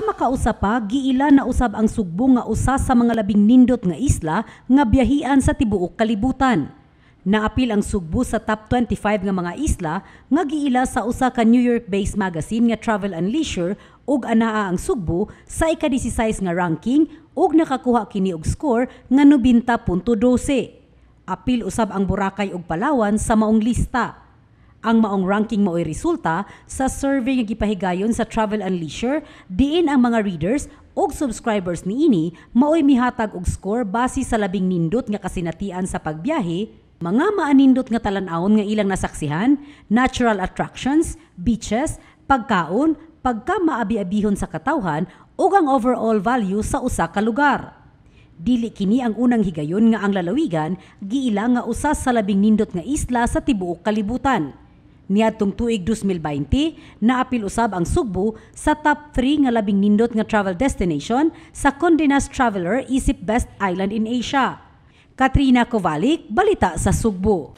makausa pa, giila na usab ang Sugbo nga usa sa mga labing nindot nga isla nga biyahian sa tibuok kalibutan. Naapil ang Sugbo sa top 25 nga mga isla nga giila sa usa ka New York-based magazine nga Travel and Leisure ug anaa ang Sugbo sa ika-16 nga ranking ug nakakuha kini og score nga 90.12. Apil usab ang Boracay ug Palawan sa maong lista. Ang maong ranking mao'y resulta sa survey nga gipahigayon sa Travel and Leisure diin ang mga readers ug subscribers niini mao'y mihatag og score base sa labing nindot nga kasinatian sa pagbiyahe, mga maanindot nga talan-awon nga ilang nasaksihan, natural attractions, beaches, pagkaon, pagka-maabi-abihon sa katawhan ug ang overall value sa usa ka lugar. Dili kini ang unang higayon nga ang lalawigan giila nga usa sa labing nindot nga isla sa tibuok kalibutan. Niadtong tuig 2020, naapil usab ang Sugbo sa top 3 nga labing nindot nga travel destination sa Condé Nast Traveler isip Best Island in Asia. Katrina Kovalik, balita sa Sugbo.